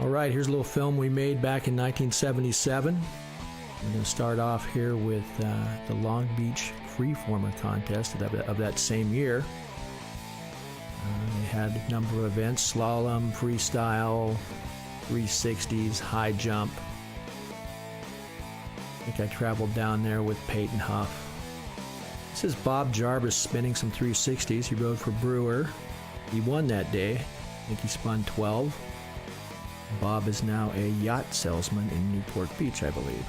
Alright, here's a little film we made back in 1977. We're going to start off here with the Long Beach FreeFormer contest of that same year. They had a number of events: slalom, freestyle, 360s, high jump. I think I traveled down there with Peyton Huff. This is Bob Jarvis spinning some 360s. He rode for Brewer. He won that day. I think he spun 12. Bob is now a yacht salesman in Newport Beach, I believe.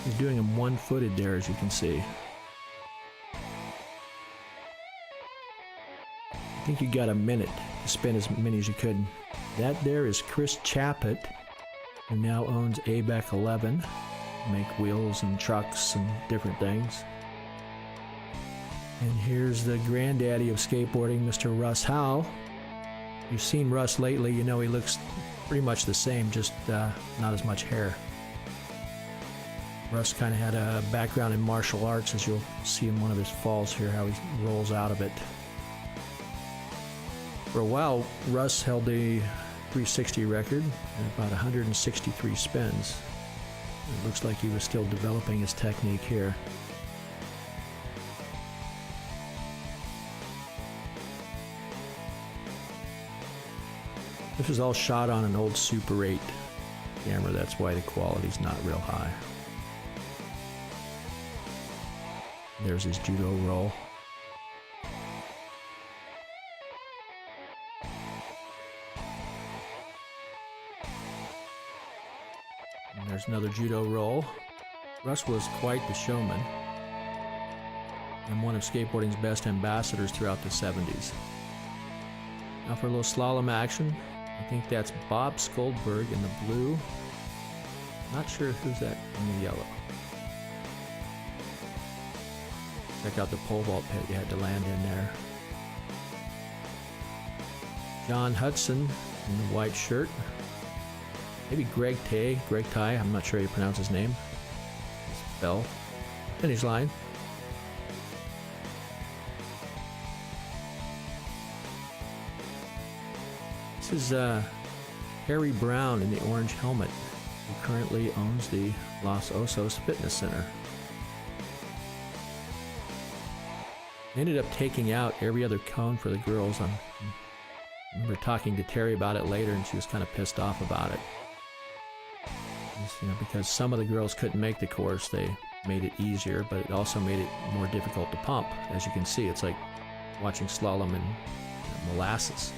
He's doing them one-footed there, as you can see. I think you got a minute to spin as many as you could. That there is Chris Chappett, who now owns ABEC 11. Make wheels and trucks and different things. And here's the granddaddy of skateboarding, Mr. Russ Howell. You've seen Russ lately, you know he looks pretty much the same, just not as much hair. Russ kind of had a background in martial arts, as you'll see in one of his falls here, how he rolls out of it. For a while, Russ held a 360 record at about 163 spins. It looks like he was still developing his technique here. This was all shot on an old Super 8 camera, that's why the quality's not real high. There's his judo roll. And there's another judo roll. Russ was quite the showman and one of skateboarding's best ambassadors throughout the 70s. Now for a little slalom action. I think that's Bob Skoldberg in the blue. Not sure who's that in the yellow. Check out the pole vault pit you had to land in there. John Hudson in the white shirt. Maybe Greg Ty, I'm not sure how you pronounce his name. Fell. Finish line. This is Harry Brown in the orange helmet, who currently owns the Los Osos Fitness Center. They ended up taking out every other cone for the girls. I remember talking to Terry about it later, and she was kind of pissed off about it. Because some of the girls couldn't make the course, they made it easier, but it also made it more difficult to pump. As you can see, it's like watching slalom in molasses.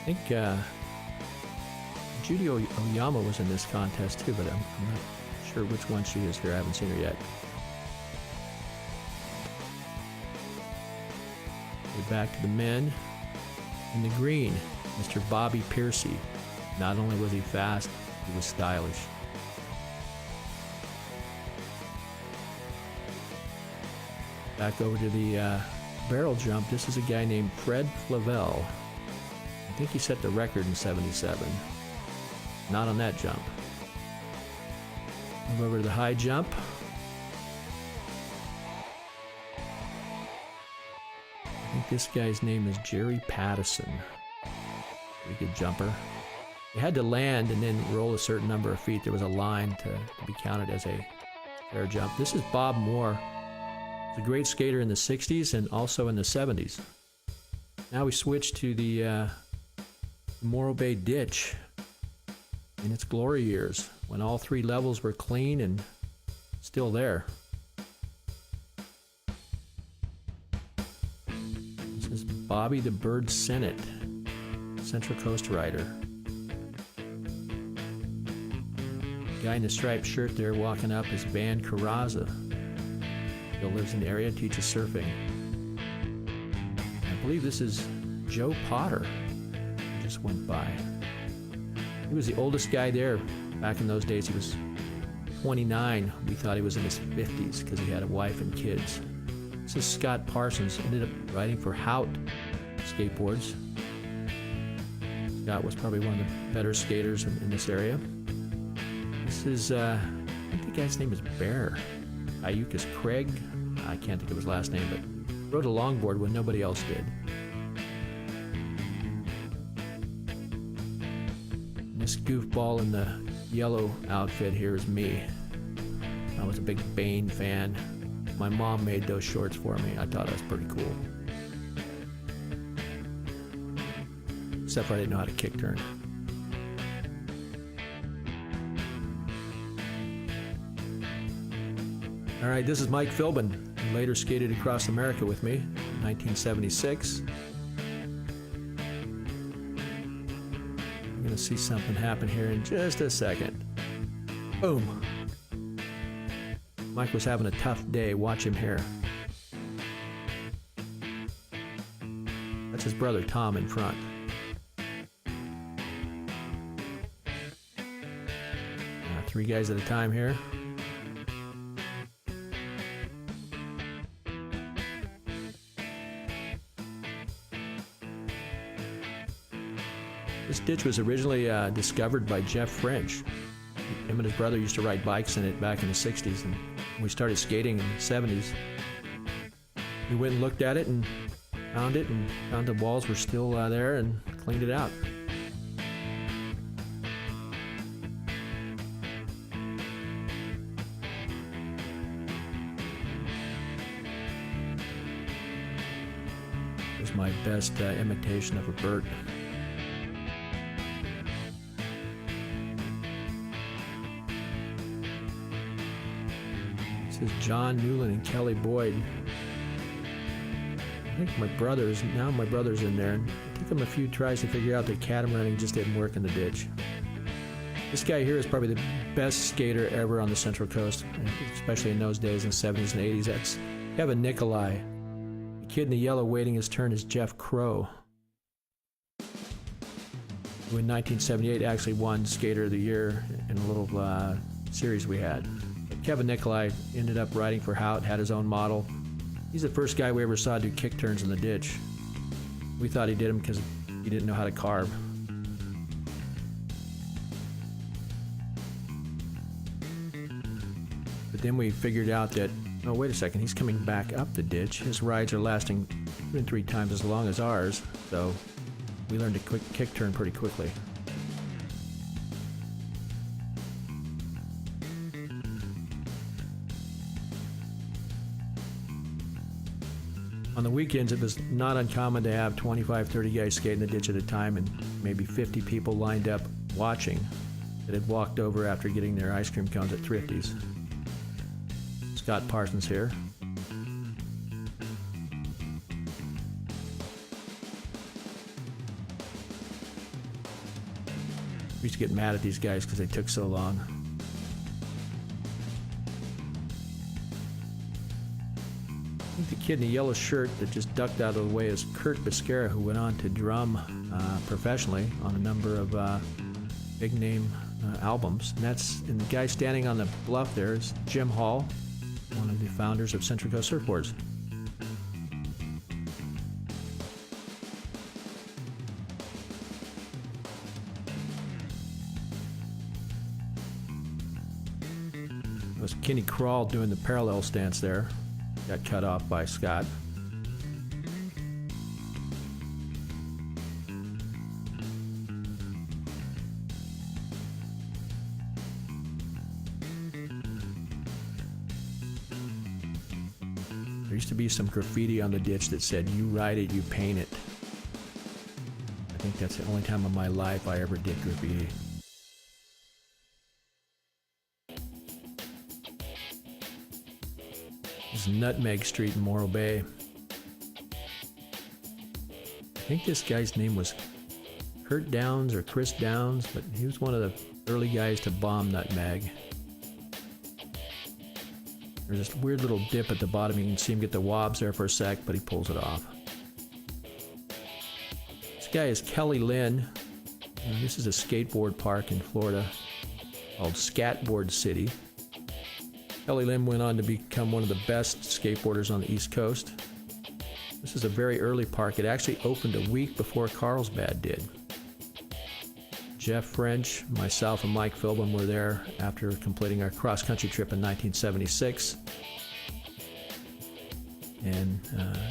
I think Judy Oyama was in this contest too, but I'm not sure which one she is here. I haven't seen her yet. Okay, back to the men. In the green, Mr. Bobby Piercy. Not only was he fast, he was stylish. Back over to the barrel jump. This is a guy named Fred Flavel. I think he set the record in '77. Not on that jump. Move over to the high jump. I think this guy's name is Jerry Pattison. Pretty good jumper. You had to land and then roll a certain number of feet. There was a line to be counted as a fair jump. This is Bob Moore. He's a great skater in the 60s and also in the 70s. Now we switch to the Morro Bay Ditch in its glory years, when all three levels were clean and still there. This is Bobby the Bird Sennett, Central Coast rider. The guy in the striped shirt there walking up is Van Carraza. Still lives in the area, teaches surfing. I believe this is Joe Potter. Just went by. He was the oldest guy there. Back in those days, he was 29, we thought he was in his 50s because he had a wife and kids. This is Scott Parsons, ended up riding for Hout Skateboards. Scott was probably one of the better skaters in this area. This is, I think the guy's name is Bear. Ayukas Craig. I can't think of his last name, but rode a longboard when nobody else did. This goofball in the yellow outfit here is me. I was a big Bane fan. My mom made those shorts for me. I thought it was pretty cool. Except for I didn't know how to kick turn. All right, this is Mike Philbin. He later skated across America with me in 1976. We're gonna see something happen here in just a second. Boom. Mike was having a tough day. Watch him here. That's his brother Tom in front. Three guys at a time here. This ditch was originally discovered by Jeff French. Him and his brother used to ride bikes in it back in the 60s, and when we started skating in the 70s, we went and looked at it and found the walls were still there and cleaned it out. It was my best imitation of a bird. This is John Newland and Kelly Boyd. I think my brother's in there. It took them a few tries to figure out that catamaran just didn't work in the ditch. This guy here is probably the best skater ever on the Central Coast, especially in those days in the 70s and 80s. That's Kevin Nicolai. The kid in the yellow waiting his turn is Jeff Crow, who in 1978 actually won Skater of the Year in a little series we had. Kevin Nicolai ended up riding for Hout, had his own model. He's the first guy we ever saw do kick turns in the ditch. We thought he did them because he didn't know how to carve. But then we figured out that, oh, wait a second, he's coming back up the ditch. His rides are lasting 2 and 3 times as long as ours, so we learned to kick turn pretty quickly. On the weekends, it was not uncommon to have 25, 30 guys skating the ditch at a time and maybe 50 people lined up watching that had walked over after getting their ice cream cones at Thrifty's. Scott Parsons here. We used to get mad at these guys because they took so long. I think the kid in the yellow shirt that just ducked out of the way is Kurt Biscara, who went on to drum professionally on a number of big name albums. And the guy standing on the bluff there is Jim Hall, one of the founders of Central Coast Surfboards. It was Kenny Crawl doing the parallel stance there. Got cut off by Scott. There used to be some graffiti on the ditch that said, "You ride it, you paint it." I think that's the only time in my life I ever did graffiti. This is Nutmeg Street in Morro Bay. I think this guy's name was Kurt Downs or Chris Downs, but he was one of the early guys to bomb Nutmeg. There's this weird little dip at the bottom. You can see him get the wobs there for a sec, but he pulls it off. This guy is Kelly Lynn. And this is a skateboard park in Florida called Skatboard City. Kelly Lim went on to become one of the best skateboarders on the East Coast. This is a very early park. It actually opened a week before Carlsbad did. Jeff French, myself, and Mike Philbin were there after completing our cross-country trip in 1976. And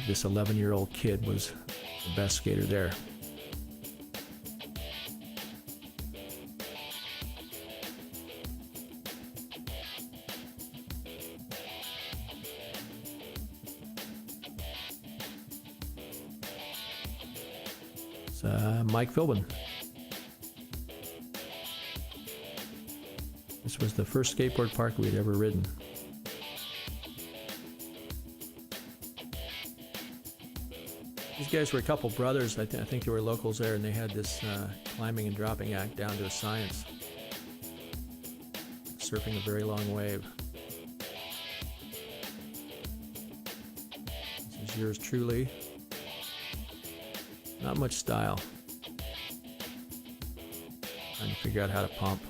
this 11-year-old kid was the best skater there. It's Mike Philbin. This was the first skateboard park we'd ever ridden. These guys were a couple brothers. I think they were locals there, and they had this climbing and dropping act down to a science. Surfing a very long wave. This is yours truly. Not much style. Trying to figure out how to pump.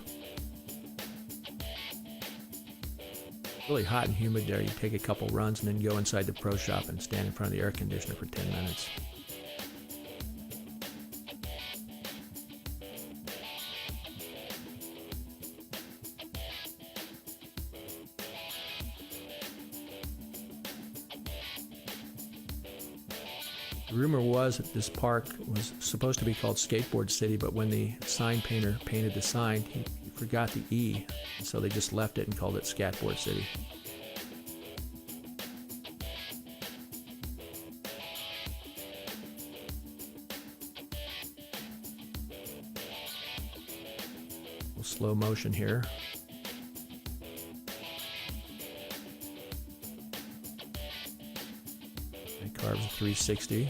Really hot and humid there. You take a couple runs and then go inside the pro shop and stand in front of the air conditioner for 10 minutes. The rumor was that this park was supposed to be called Skateboard City, but when the sign painter painted the sign, he forgot the E, and so they just left it and called it Skatboard City. Slow motion here. It carves a 360.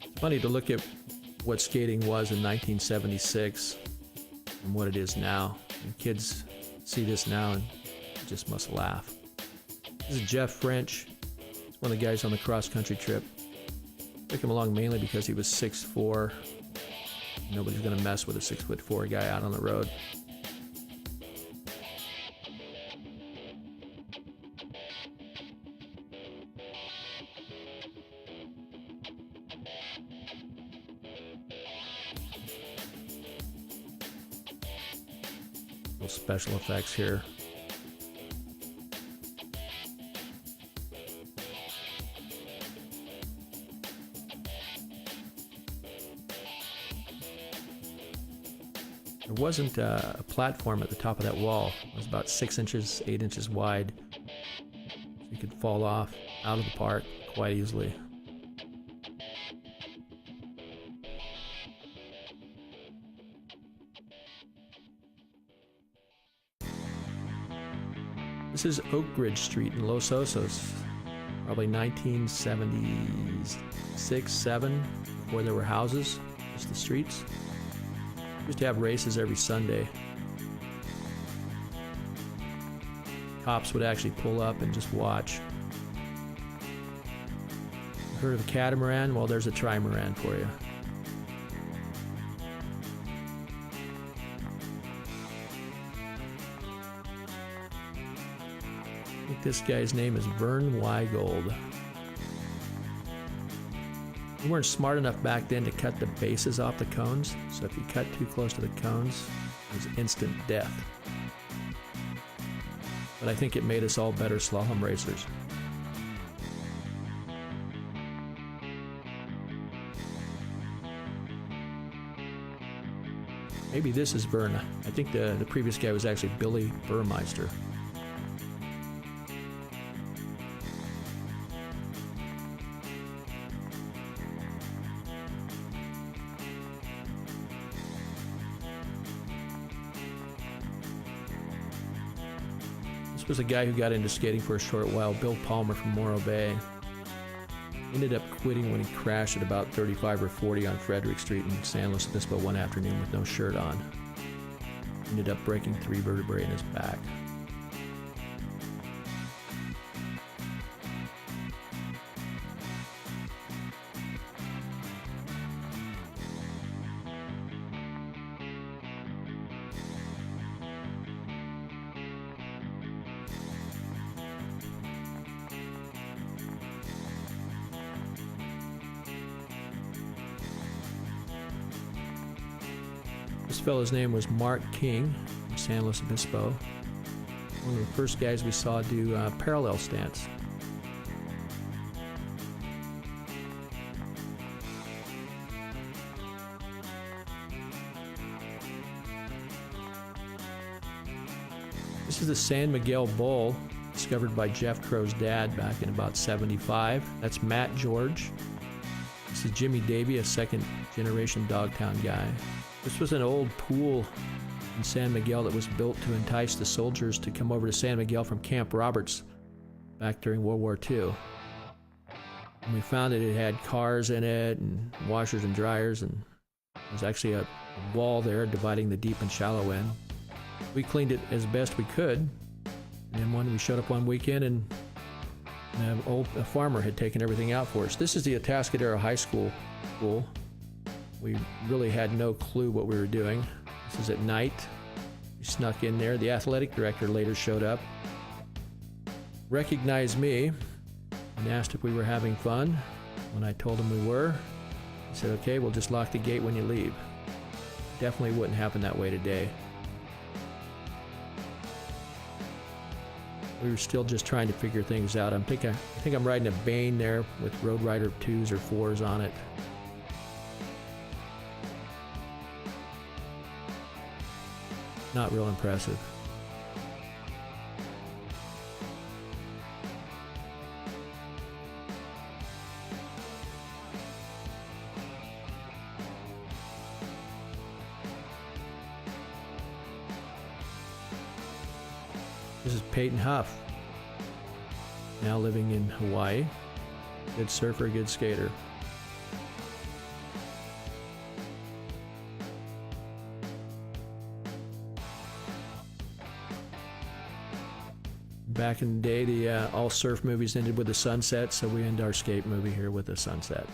It's funny to look at what skating was in 1976 and what it is now. And kids see this now and just must laugh. This is Jeff French. He's one of the guys on the cross-country trip. Took him along mainly because he was 6'4". Nobody's going to mess with a 6'4" guy out on the road. Little special effects here. There wasn't a platform at the top of that wall. It was about 6 inches, 8 inches wide. So you could fall off out of the park quite easily. This is Oak Ridge Street in Los Osos, probably 1976, 7, before there were houses, just the streets. Used to have races every Sunday. Cops would actually pull up and just watch. Heard of a catamaran? Well, there's a trimaran for you. I think this guy's name is Vern Weigold. We weren't smart enough back then to cut the bases off the cones, so if you cut too close to the cones, it was instant death. But I think it made us all better slalom racers. Maybe this is Vern. I think the previous guy was actually Billy Burmeister. This was a guy who got into skating for a short while, Bill Palmer from Morro Bay. Ended up quitting when he crashed at about 35 or 40 on Frederick Street in San Luis Obispo one afternoon with no shirt on. Ended up breaking 3 vertebrae in his back. fellow's name was Mark King from San Luis Obispo. One of the first guys we saw do parallel stance. This is the San Miguel Bull, discovered by Jeff Crow's dad back in about '75. That's Matt George. This is Jimmy Davey, a second-generation Dogtown guy. This was an old pool in San Miguel that was built to entice the soldiers to come over to San Miguel from Camp Roberts back during World War II. And we found that it had cars in it and washers and dryers, and there was actually a wall there dividing the deep and shallow end. We cleaned it as best we could, and then we showed up one weekend and a farmer had taken everything out for us. This is the Atascadero High School pool. We really had no clue what we were doing. This is at night. We snuck in there. The athletic director later showed up, recognized me, and asked if we were having fun. When I told him we were, he said, "Okay, we'll just lock the gate when you leave." Definitely wouldn't happen that way today. We were still just trying to figure things out. I think I'm riding a Bane there with Road Rider 2s or 4s on it. Not real impressive. This is Peyton Huff, now living in Hawaii. Good surfer, good skater. Back in the day, all surf movies ended with a sunset, so we end our skate movie here with a sunset.